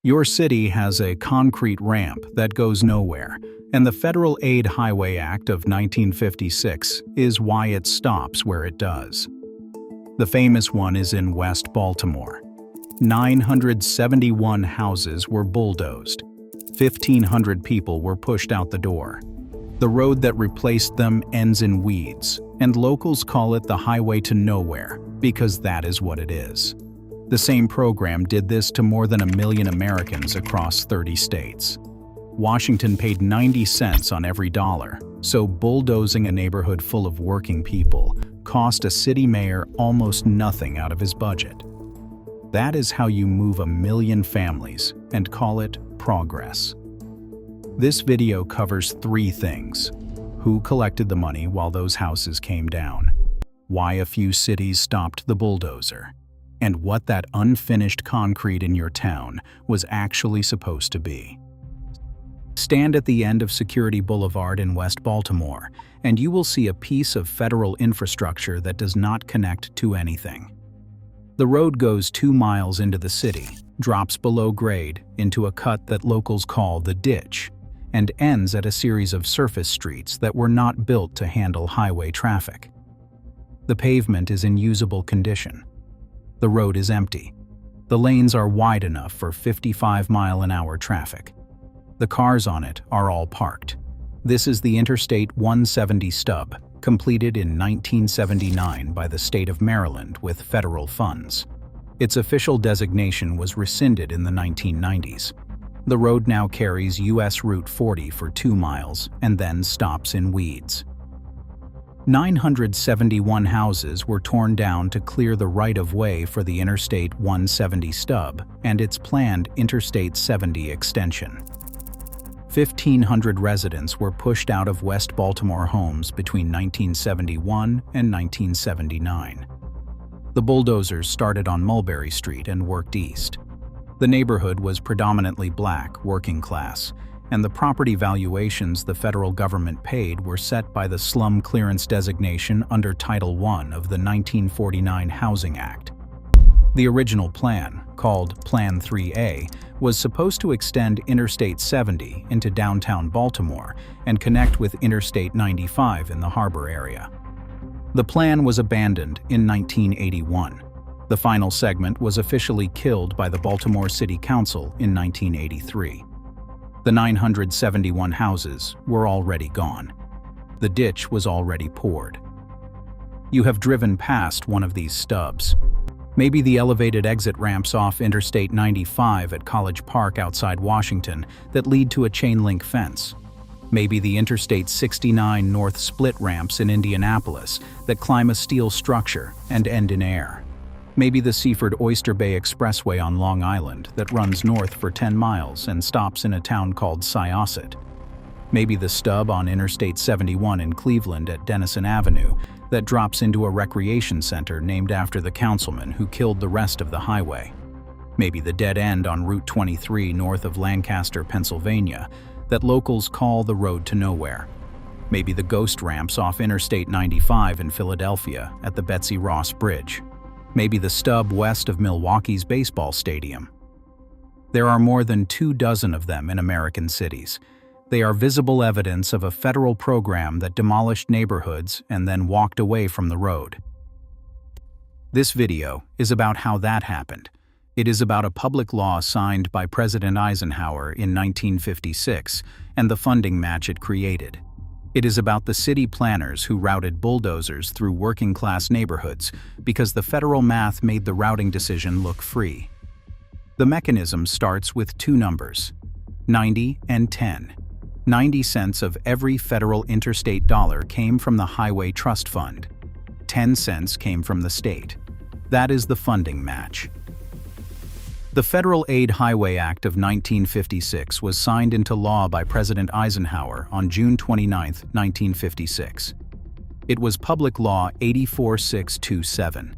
Your city has a concrete ramp that goes nowhere, and the Federal Aid Highway Act of 1956 is why it stops where it does. The famous one is in West Baltimore. 971 houses were bulldozed. 1,500 people were pushed out the door. The road that replaced them ends in weeds, and locals call it the highway to nowhere because that is what it is. The same program did this to more than 1 million Americans across 30 states. Washington paid 90 cents on every dollar, so bulldozing a neighborhood full of working people cost a city mayor almost nothing out of his budget. That is how you move 1 million families and call it progress. This video covers 3 things: who collected the money while those houses came down, why a few cities stopped the bulldozer, and what that unfinished concrete in your town was actually supposed to be. Stand at the end of Security Boulevard in West Baltimore, and you will see a piece of federal infrastructure that does not connect to anything. The road goes 2 miles into the city, drops below grade into a cut that locals call the ditch, and ends at a series of surface streets that were not built to handle highway traffic. The pavement is in usable condition. The road is empty. The lanes are wide enough for 55-mile-an-hour traffic. The cars on it are all parked. This is the Interstate 170 stub, completed in 1979 by the state of Maryland with federal funds. Its official designation was rescinded in the 1990s. The road now carries US Route 40 for 2 miles and then stops in weeds. 971 houses were torn down to clear the right-of-way for the Interstate 170 stub and its planned Interstate 70 extension. 1,500 residents were pushed out of West Baltimore homes between 1971 and 1979. The bulldozers started on Mulberry Street and worked east. The neighborhood was predominantly black, working class, and the property valuations the federal government paid were set by the slum-clearance designation under Title I of the 1949 Housing Act. The original plan, called Plan 3A, was supposed to extend Interstate 70 into downtown Baltimore and connect with Interstate 95 in the harbor area. The plan was abandoned in 1981. The final segment was officially killed by the Baltimore City Council in 1983. The 971 houses were already gone. The ditch was already poured. You have driven past one of these stubs. Maybe the elevated exit ramps off Interstate 95 at College Park outside Washington that lead to a chain-link fence. Maybe the Interstate 69 north split ramps in Indianapolis that climb a steel structure and end in air. Maybe the Seaford Oyster Bay Expressway on Long Island that runs north for 10 miles and stops in a town called Syosset. Maybe the stub on Interstate 71 in Cleveland at Denison Avenue that drops into a recreation center named after the councilman who killed the rest of the highway. Maybe the dead end on Route 23 north of Lancaster, Pennsylvania, that locals call the road to nowhere. Maybe the ghost ramps off Interstate 95 in Philadelphia at the Betsy Ross Bridge. Maybe the stub west of Milwaukee's baseball stadium. There are more than 24 of them in American cities. They are visible evidence of a federal program that demolished neighborhoods and then walked away from the road. This video is about how that happened. It is about a public law signed by President Eisenhower in 1956 and the funding match it created. It is about the city planners who routed bulldozers through working-class neighborhoods because the federal math made the routing decision look free. The mechanism starts with 2 numbers, 90 and 10. 90 cents of every federal interstate dollar came from the Highway Trust Fund. 10 cents came from the state. That is the funding match. The Federal Aid Highway Act of 1956 was signed into law by President Eisenhower on June 29, 1956. It was Public Law 84627.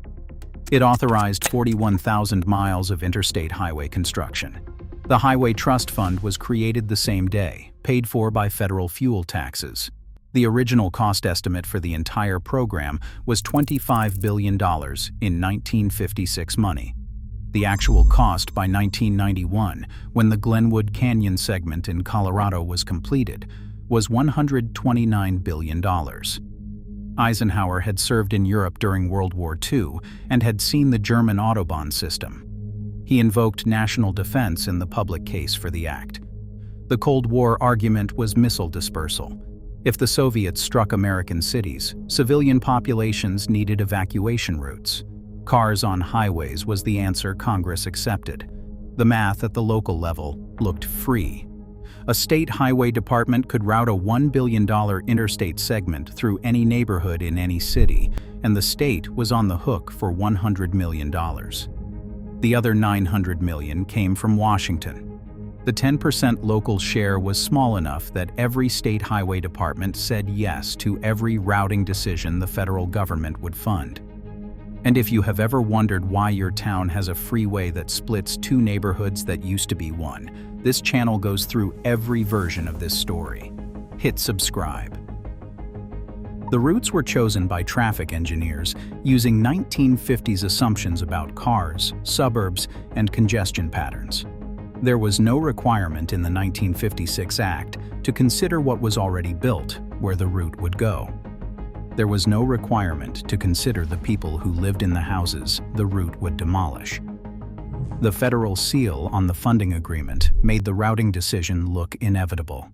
It authorized 41,000 miles of interstate highway construction. The Highway Trust Fund was created the same day, paid for by federal fuel taxes. The original cost estimate for the entire program was $25 billion in 1956 money. The actual cost by 1991, when the Glenwood Canyon segment in Colorado was completed, was $129 billion. Eisenhower had served in Europe during World War II and had seen the German Autobahn system. He invoked national defense in the public case for the act. The Cold War argument was missile dispersal. If the Soviets struck American cities, civilian populations needed evacuation routes. Cars on highways was the answer Congress accepted. The math at the local level looked free. A state highway department could route a $1 billion interstate segment through any neighborhood in any city, and the state was on the hook for $100 million. The other $900 million came from Washington. The 10% local share was small enough that every state highway department said yes to every routing decision the federal government would fund. And if you have ever wondered why your town has a freeway that splits two neighborhoods that used to be one, this channel goes through every version of this story. Hit subscribe. The routes were chosen by traffic engineers using 1950s assumptions about cars, suburbs, and congestion patterns. There was no requirement in the 1956 Act to consider what was already built, where the route would go. There was no requirement to consider the people who lived in the houses the route would demolish. The federal seal on the funding agreement made the routing decision look inevitable.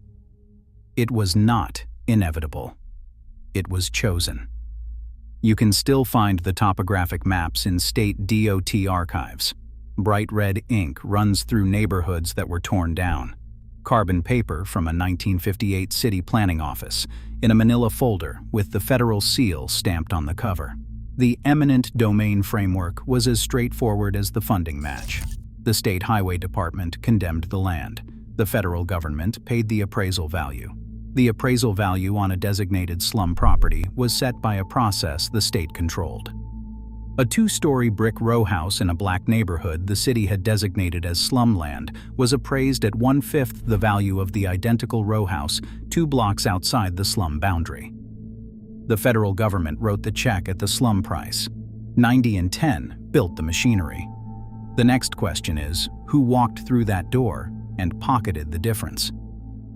It was not inevitable. It was chosen. You can still find the topographic maps in state DOT archives. Bright red ink runs through neighborhoods that were torn down. Carbon paper from a 1958 city planning office in a manila folder with the federal seal stamped on the cover. The eminent domain framework was as straightforward as the funding match. The state highway department condemned the land. The federal government paid the appraisal value. The appraisal value on a designated slum property was set by a process the state controlled. A two-story brick row house in a black neighborhood the city had designated as slumland was appraised at 1/5 the value of the identical row house 2 blocks outside the slum boundary. The federal government wrote the check at the slum price. 90 and 10 built the machinery. The next question is, who walked through that door and pocketed the difference?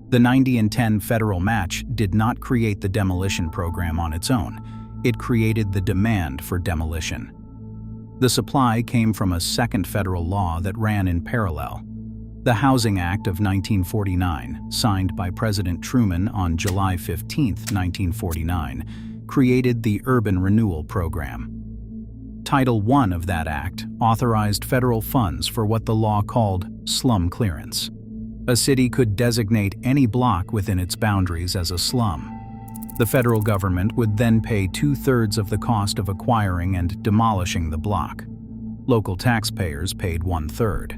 The 90 and 10 federal match did not create the demolition program on its own. It created the demand for demolition. The supply came from a second federal law that ran in parallel. The Housing Act of 1949, signed by President Truman on July 15, 1949, created the Urban Renewal Program. Title I of that act authorized federal funds for what the law called slum clearance. A city could designate any block within its boundaries as a slum. The federal government would then pay 2/3 of the cost of acquiring and demolishing the block. Local taxpayers paid 1/3.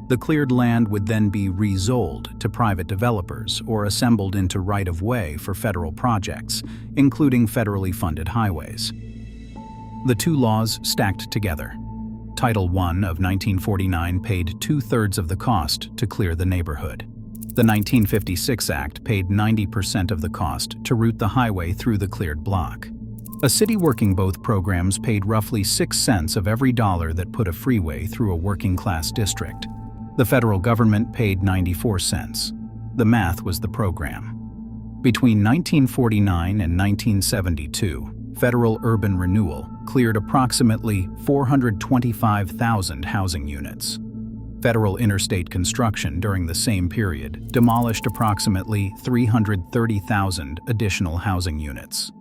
The cleared land would then be resold to private developers or assembled into right-of-way for federal projects, including federally funded highways. The two laws stacked together. Title I of 1949 paid 2/3 of the cost to clear the neighborhood. The 1956 Act paid 90% of the cost to route the highway through the cleared block. A city working both programs paid roughly 6 cents of every dollar that put a freeway through a working-class district. The federal government paid 94 cents. The math was the program. Between 1949 and 1972, federal urban renewal cleared approximately 425,000 housing units. Federal interstate construction during the same period demolished approximately 330,000 additional housing units.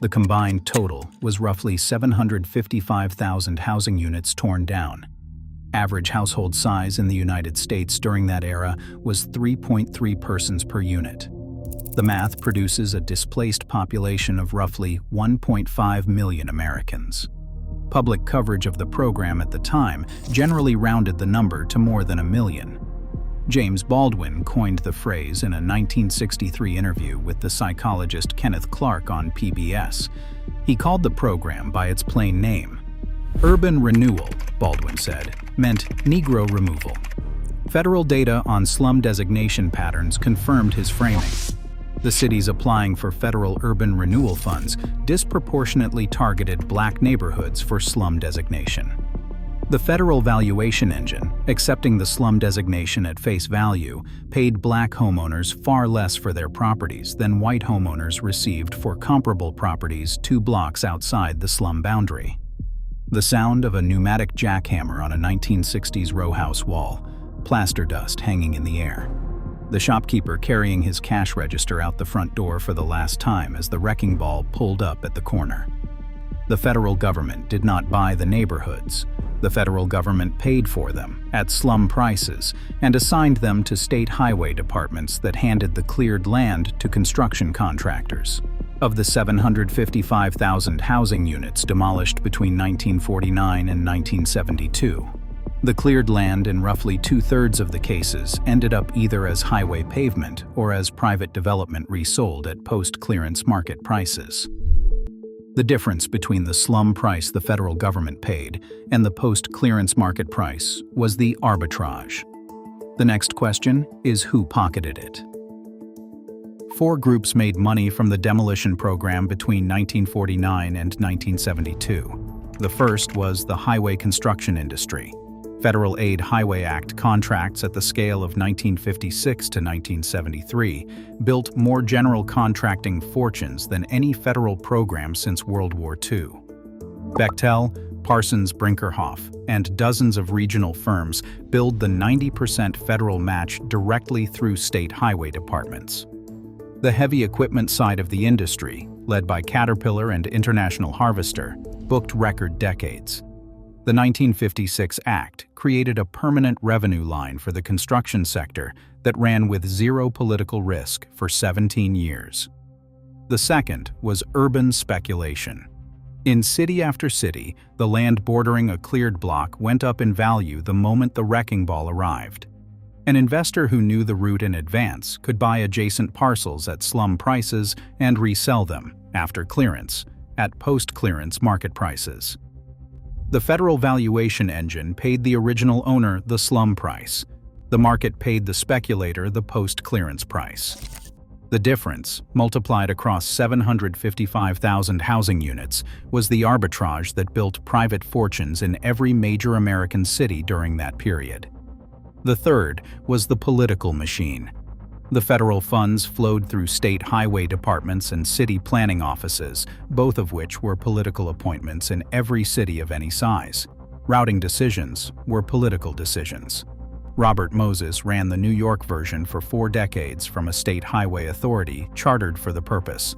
The combined total was roughly 755,000 housing units torn down. Average household size in the United States during that era was 3.3 persons per unit. The math produces a displaced population of roughly 1.5 million Americans. Public coverage of the program at the time generally rounded the number to more than 1 million. James Baldwin coined the phrase in a 1963 interview with the psychologist Kenneth Clark on PBS. He called the program by its plain name. Urban renewal, Baldwin said, meant Negro removal. Federal data on slum designation patterns confirmed his framing. The cities applying for federal urban renewal funds disproportionately targeted black neighborhoods for slum designation. The federal valuation engine, accepting the slum designation at face value, paid black homeowners far less for their properties than white homeowners received for comparable properties 2 blocks outside the slum boundary. The sound of a pneumatic jackhammer on a 1960s row house wall, plaster dust hanging in the air. The shopkeeper carrying his cash register out the front door for the last time as the wrecking ball pulled up at the corner. The federal government did not buy the neighborhoods. The federal government paid for them at slum prices and assigned them to state highway departments that handed the cleared land to construction contractors. Of the 755,000 housing units demolished between 1949 and 1972, the cleared land in roughly 2/3 of the cases ended up either as highway pavement or as private development resold at post-clearance market prices. The difference between the slum price the federal government paid and the post-clearance market price was the arbitrage. The next question is who pocketed it. 4 groups made money from the demolition program between 1949 and 1972. The first was the highway construction industry. Federal Aid Highway Act contracts at the scale of 1956 to 1973 built more general contracting fortunes than any federal program since World War II. Bechtel, Parsons Brinckerhoff, and dozens of regional firms billed the 90% federal match directly through state highway departments. The heavy equipment side of the industry, led by Caterpillar and International Harvester, booked record decades. The 1956 Act created a permanent revenue line for the construction sector that ran with zero political risk for 17 years. The second was urban speculation. In city after city, the land bordering a cleared block went up in value the moment the wrecking ball arrived. An investor who knew the route in advance could buy adjacent parcels at slum prices and resell them, after clearance, at post-clearance market prices. The federal valuation engine paid the original owner the slum price. The market paid the speculator the post-clearance price. The difference, multiplied across 755,000 housing units, was the arbitrage that built private fortunes in every major American city during that period. The third was the political machine. The federal funds flowed through state highway departments and city planning offices, both of which were political appointments in every city of any size. Routing decisions were political decisions. Robert Moses ran the New York version for 4 decades from a state highway authority chartered for the purpose.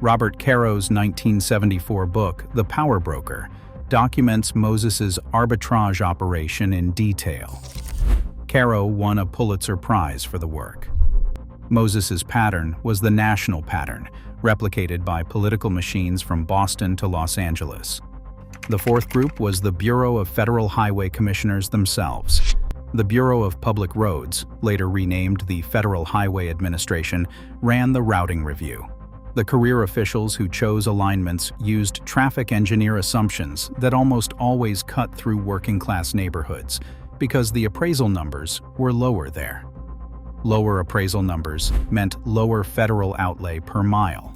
Robert Caro's 1974 book, The Power Broker, documents Moses's arbitrage operation in detail. Caro won a Pulitzer Prize for the work. Moses's pattern was the national pattern, replicated by political machines from Boston to Los Angeles. The fourth group was the Bureau of Federal Highway Commissioners themselves. The Bureau of Public Roads, later renamed the Federal Highway Administration, ran the routing review. The career officials who chose alignments used traffic engineer assumptions that almost always cut through working-class neighborhoods, because the appraisal numbers were lower there. Lower appraisal numbers meant lower federal outlay per mile.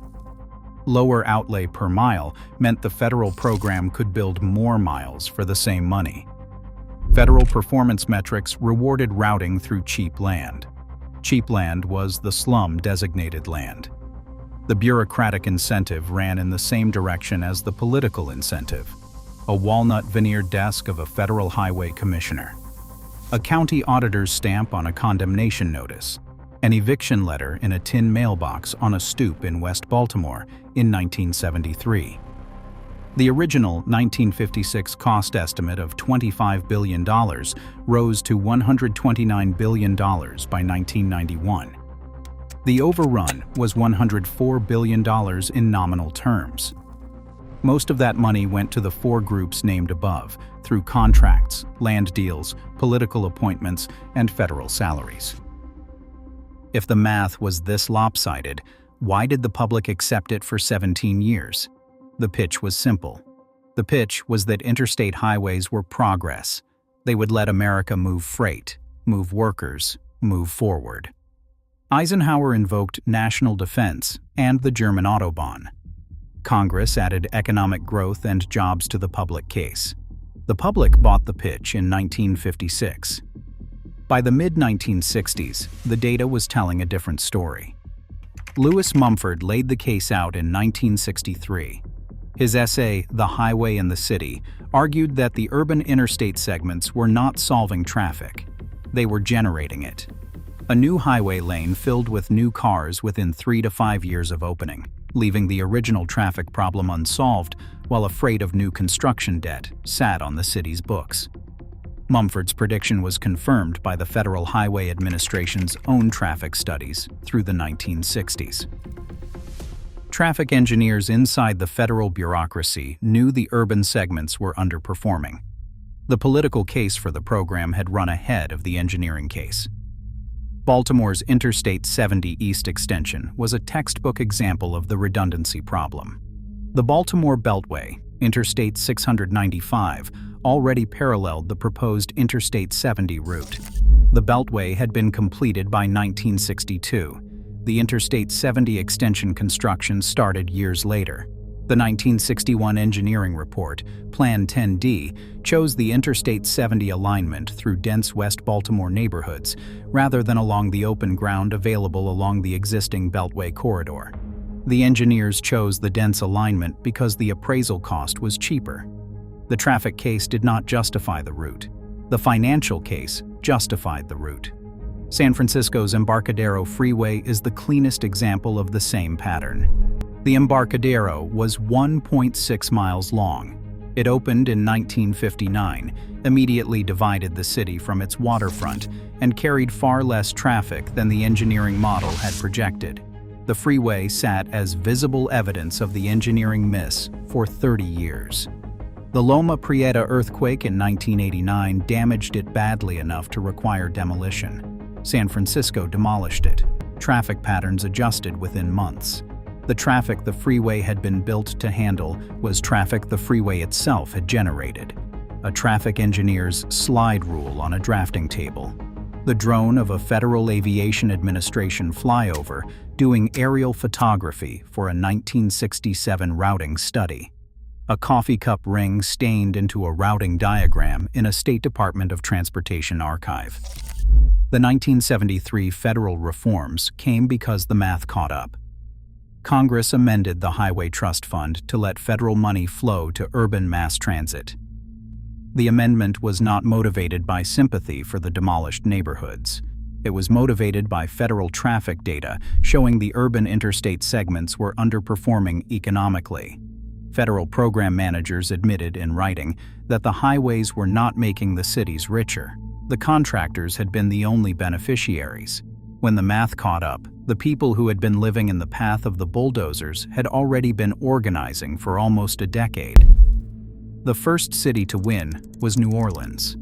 Lower outlay per mile meant the federal program could build more miles for the same money. Federal performance metrics rewarded routing through cheap land. Cheap land was the slum-designated land. The bureaucratic incentive ran in the same direction as the political incentive: a walnut veneered desk of a federal highway commissioner, a county auditor's stamp on a condemnation notice, an eviction letter in a tin mailbox on a stoop in West Baltimore in 1973. The original 1956 cost estimate of $25 billion rose to $129 billion by 1991. The overrun was $104 billion in nominal terms. Most of that money went to the 4 groups named above, through contracts, land deals, political appointments, and federal salaries. If the math was this lopsided, why did the public accept it for 17 years? The pitch was simple. The pitch was that interstate highways were progress. They would let America move freight, move workers, move forward. Eisenhower invoked national defense and the German Autobahn. Congress added economic growth and jobs to the public case. The public bought the pitch in 1956. By the mid-1960s, the data was telling a different story. Lewis Mumford laid the case out in 1963. His essay, The Highway and the City, argued that the urban interstate segments were not solving traffic. They were generating it. A new highway lane filled with new cars within 3 to 5 years of opening, leaving the original traffic problem unsolved while a freight of new construction debt sat on the city's books. Mumford's prediction was confirmed by the Federal Highway Administration's own traffic studies through the 1960s. Traffic engineers inside the federal bureaucracy knew the urban segments were underperforming. The political case for the program had run ahead of the engineering case. Baltimore's Interstate 70 East extension was a textbook example of the redundancy problem. The Baltimore Beltway, Interstate 695, already paralleled the proposed Interstate 70 route. The Beltway had been completed by 1962. The Interstate 70 extension construction started years later. The 1961 engineering report, Plan 10D, chose the Interstate 70 alignment through dense West Baltimore neighborhoods rather than along the open ground available along the existing Beltway corridor. The engineers chose the dense alignment because the appraisal cost was cheaper. The traffic case did not justify the route. The financial case justified the route. San Francisco's Embarcadero Freeway is the cleanest example of the same pattern. The Embarcadero was 1.6 miles long. It opened in 1959, immediately divided the city from its waterfront, and carried far less traffic than the engineering model had projected. The freeway sat as visible evidence of the engineering miss for 30 years. The Loma Prieta earthquake in 1989 damaged it badly enough to require demolition. San Francisco demolished it. Traffic patterns adjusted within months. The traffic the freeway had been built to handle was traffic the freeway itself had generated. A traffic engineer's slide rule on a drafting table. The drone of a Federal Aviation Administration flyover doing aerial photography for a 1967 routing study. A coffee cup ring stained into a routing diagram in a State Department of Transportation archive. The 1973 federal reforms came because the math caught up. Congress amended the Highway Trust Fund to let federal money flow to urban mass transit. The amendment was not motivated by sympathy for the demolished neighborhoods. It was motivated by federal traffic data showing the urban interstate segments were underperforming economically. Federal program managers admitted in writing that the highways were not making the cities richer. The contractors had been the only beneficiaries. When the math caught up, the people who had been living in the path of the bulldozers had already been organizing for almost a decade. The first city to win was New Orleans.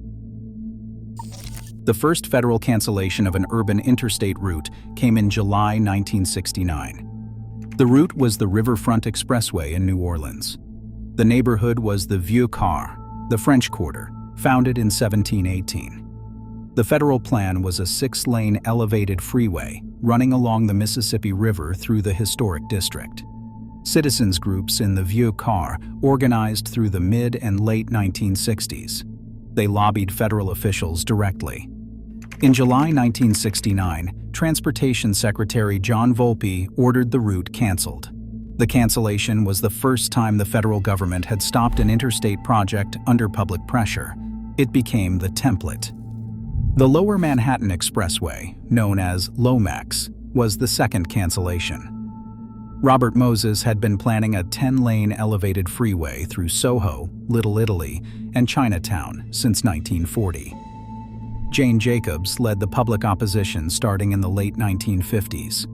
The first federal cancellation of an urban interstate route came in July 1969. The route was the Riverfront Expressway in New Orleans. The neighborhood was the Vieux Quart, the French Quarter, founded in 1718. The federal plan was a 6-lane elevated freeway running along the Mississippi River through the historic district. Citizens groups in the Vieux Quart organized through the mid and late 1960s. They lobbied federal officials directly. In July 1969, Transportation Secretary John Volpe ordered the route canceled. The cancellation was the first time the federal government had stopped an interstate project under public pressure. It became the template. The Lower Manhattan Expressway, known as LOMEX, was the second cancellation. Robert Moses had been planning a 10-lane elevated freeway through Soho, Little Italy, and Chinatown since 1940. Jane Jacobs led the public opposition starting in the late 1950s.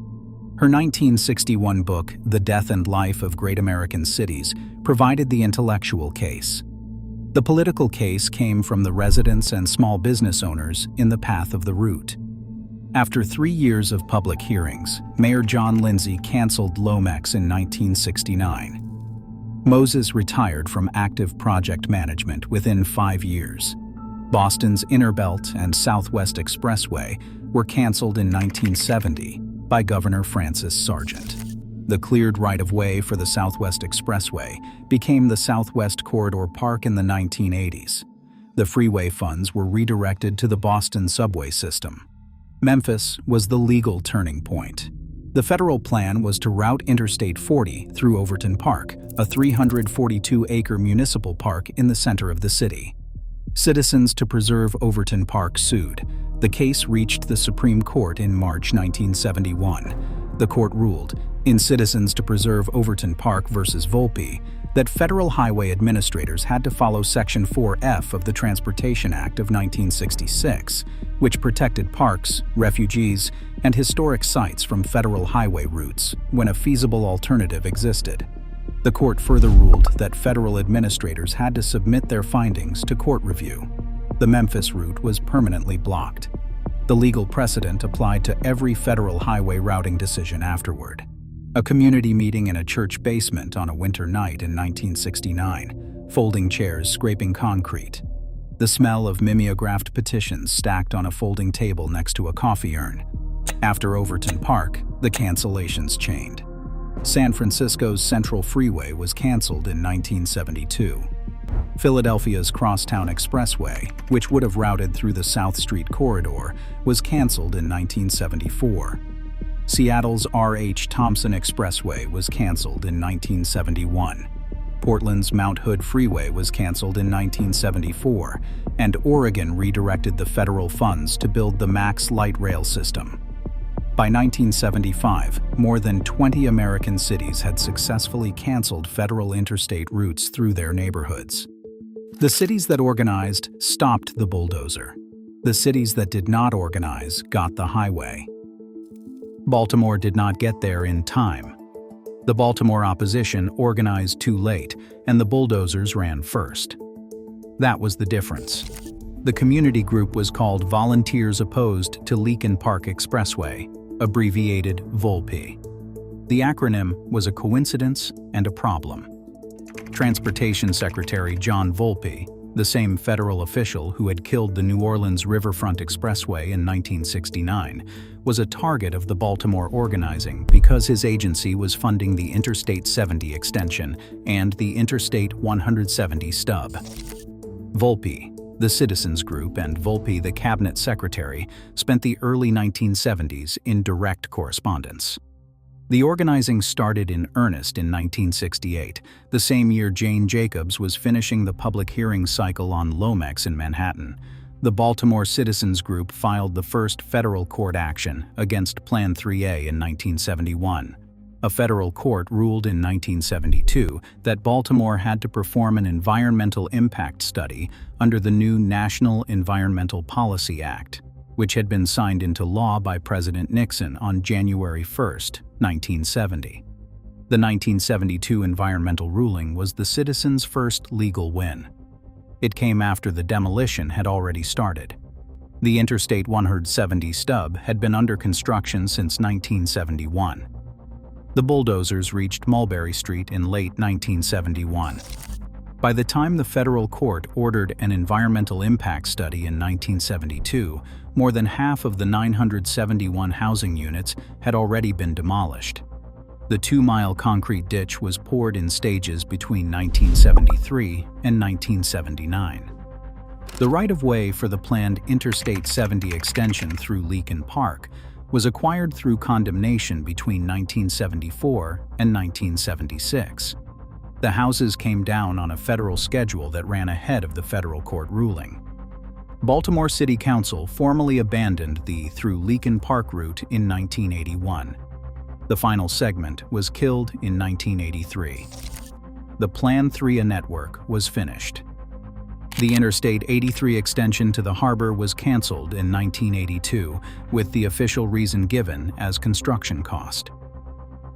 Her 1961 book, The Death and Life of Great American Cities, provided the intellectual case. The political case came from the residents and small business owners in the path of the route. After 3 years of public hearings, Mayor John Lindsay canceled LOMEX in 1969. Moses retired from active project management within 5 years. Boston's Inner Belt and Southwest Expressway were canceled in 1970 by Governor Francis Sargent. The cleared right-of-way for the Southwest Expressway became the Southwest Corridor Park in the 1980s. The freeway funds were redirected to the Boston subway system. Memphis was the legal turning point. The federal plan was to route Interstate 40 through Overton Park, a 342-acre municipal park in the center of the city. Citizens to preserve Overton Park sued. The case reached the Supreme Court in March 1971. The court ruled, in Citizens to Preserve Overton Park versus Volpe, that federal highway administrators had to follow Section 4F of the Transportation Act of 1966, which protected parks, refugees, and historic sites from federal highway routes when a feasible alternative existed. The court further ruled that federal administrators had to submit their findings to court review. The Memphis route was permanently blocked. The legal precedent applied to every federal highway routing decision afterward. A community meeting in a church basement on a winter night in 1969, folding chairs scraping concrete. The smell of mimeographed petitions stacked on a folding table next to a coffee urn. After Overton Park, the cancellations chained. San Francisco's Central Freeway was canceled in 1972. Philadelphia's Crosstown Expressway, which would have routed through the South Street Corridor, was canceled in 1974. Seattle's R.H. Thompson Expressway was canceled in 1971. Portland's Mount Hood Freeway was canceled in 1974, and Oregon redirected the federal funds to build the MAX light rail system. By 1975, more than 20 American cities had successfully canceled federal interstate routes through their neighborhoods. The cities that organized stopped the bulldozer. The cities that did not organize got the highway. Baltimore did not get there in time. The Baltimore opposition organized too late, and the bulldozers ran first. That was the difference. The community group was called Volunteers Opposed to Leakin Park Expressway, abbreviated Volpe. The acronym was a coincidence and a problem. Transportation Secretary John Volpe, the same federal official who had killed the New Orleans Riverfront Expressway in 1969, was a target of the Baltimore organizing because his agency was funding the Interstate 70 extension and the Interstate 170 stub. Volpe, the citizens group, and Volpe, the cabinet secretary, spent the early 1970s in direct correspondence. The organizing started in earnest in 1968, the same year Jane Jacobs was finishing the public hearing cycle on LOMEX in Manhattan. The Baltimore Citizens Group filed the first federal court action against Plan 3A in 1971. A federal court ruled in 1972 that Baltimore had to perform an environmental impact study under the new National Environmental Policy Act, which had been signed into law by President Nixon on January 1, 1970. The 1972 environmental ruling was the citizens' first legal win. It came after the demolition had already started. The Interstate 170 stub had been under construction since 1971. The bulldozers reached Mulberry Street in late 1971. By the time the federal court ordered an environmental impact study in 1972, more than half of the 971 housing units had already been demolished. The 2-mile concrete ditch was poured in stages between 1973 and 1979. The right-of-way for the planned Interstate 70 extension through Leakin Park was acquired through condemnation between 1974 and 1976. The houses came down on a federal schedule that ran ahead of the federal court ruling. Baltimore City Council formally abandoned the through Leakin Park route in 1981. The final segment was killed in 1983. The Plan 3A network was finished. The Interstate 83 extension to the harbor was canceled in 1982, with the official reason given as construction cost.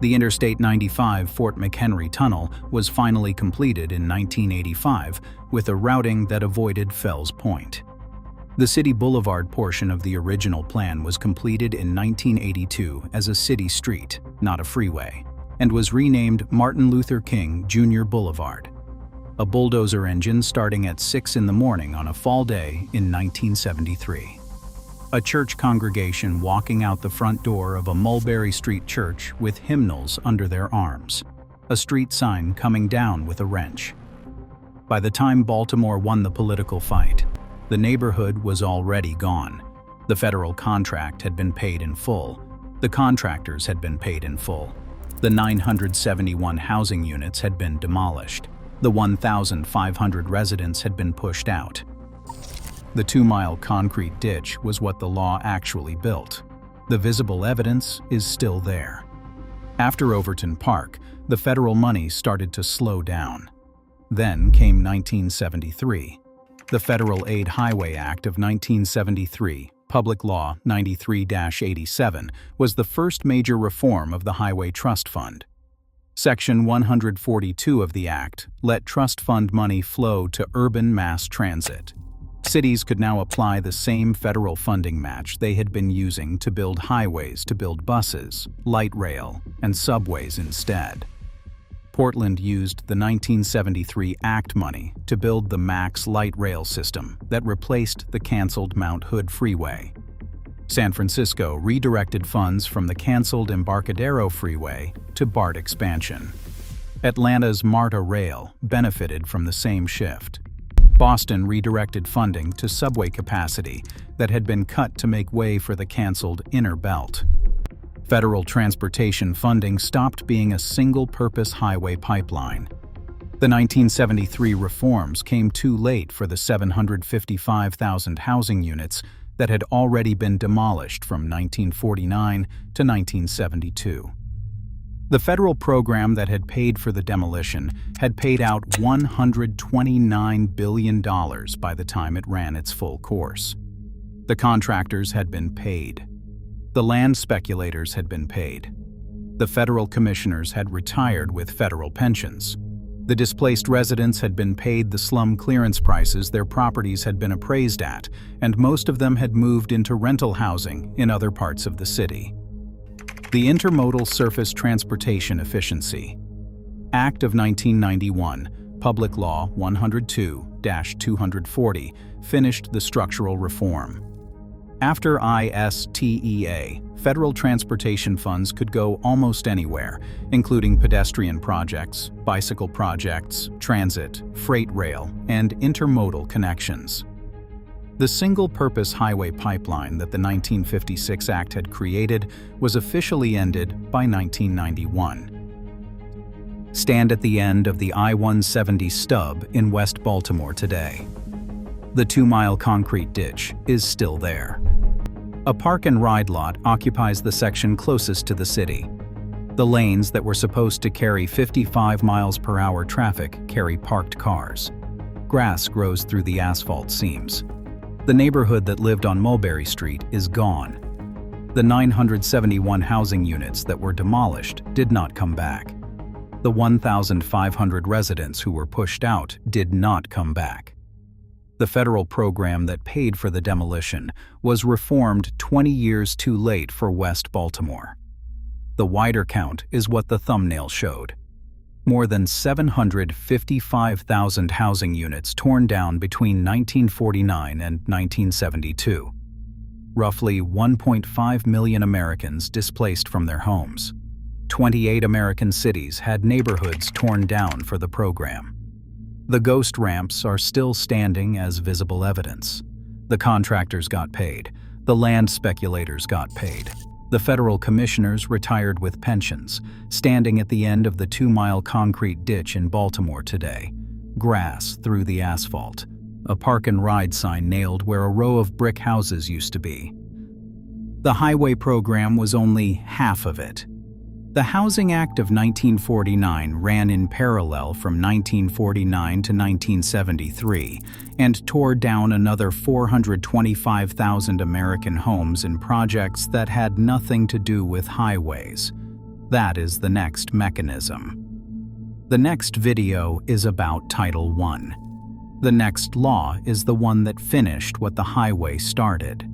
The Interstate 95 Fort McHenry Tunnel was finally completed in 1985 with a routing that avoided Fells Point. The City Boulevard portion of the original plan was completed in 1982 as a city street, not a freeway, and was renamed Martin Luther King Jr. Boulevard. A bulldozer engine starting at 6 in the morning on a fall day in 1973. A church congregation walking out the front door of a Mulberry Street church with hymnals under their arms. A street sign coming down with a wrench. By the time Baltimore won the political fight, the neighborhood was already gone. The federal contract had been paid in full. The contractors had been paid in full. The 971 housing units had been demolished. The 1,500 residents had been pushed out. The 2-mile concrete ditch was what the law actually built. The visible evidence is still there. After Overton Park, the federal money started to slow down. Then came 1973. The Federal Aid Highway Act of 1973, Public Law 93-87, was the first major reform of the Highway Trust Fund. Section 142 of the Act let trust fund money flow to urban mass transit. Cities could now apply the same federal funding match they had been using to build highways to build buses, light rail, and subways instead. Portland used the 1973 Act money to build the MAX light rail system that replaced the canceled Mount Hood Freeway. San Francisco redirected funds from the canceled Embarcadero Freeway to BART expansion. Atlanta's MARTA Rail benefited from the same shift. Boston redirected funding to subway capacity that had been cut to make way for the canceled Inner Belt. Federal transportation funding stopped being a single-purpose highway pipeline. The 1973 reforms came too late for the 755,000 housing units that had already been demolished from 1949 to 1972. The federal program that had paid for the demolition had paid out $129 billion by the time it ran its full course. The contractors had been paid. The land speculators had been paid. The federal commissioners had retired with federal pensions. The displaced residents had been paid the slum clearance prices their properties had been appraised at, and most of them had moved into rental housing in other parts of the city. The Intermodal Surface Transportation Efficiency Act of 1991, Public Law 102-240, finished the structural reform. After ISTEA, federal transportation funds could go almost anywhere, including pedestrian projects, bicycle projects, transit, freight rail, and intermodal connections. The single-purpose highway pipeline that the 1956 Act had created was officially ended by 1991. Stand at the end of the I-170 Stub in West Baltimore today. The 2-mile concrete ditch is still there. A park-and-ride lot occupies the section closest to the city. The lanes that were supposed to carry 55 miles per hour traffic carry parked cars. Grass grows through the asphalt seams. The neighborhood that lived on Mulberry Street is gone. The 971 housing units that were demolished did not come back. The 1,500 residents who were pushed out did not come back. The federal program that paid for the demolition was reformed 20 years too late for West Baltimore. The wider count is what the thumbnail showed. More than 755,000 housing units torn down between 1949 and 1972. Roughly 1.5 million Americans displaced from their homes. 28 American cities had neighborhoods torn down for the program. The ghost ramps are still standing as visible evidence. The contractors got paid. The land speculators got paid. The federal commissioners retired with pensions, standing at the end of the 2-mile concrete ditch in Baltimore today. Grass through the asphalt. A park-and-ride sign nailed where a row of brick houses used to be. The highway program was only half of it. The Housing Act of 1949 ran in parallel from 1949 to 1973 and tore down another 425,000 American homes in projects that had nothing to do with highways. That is the next mechanism. The next video is about Title I. The next law is the one that finished what the highway started.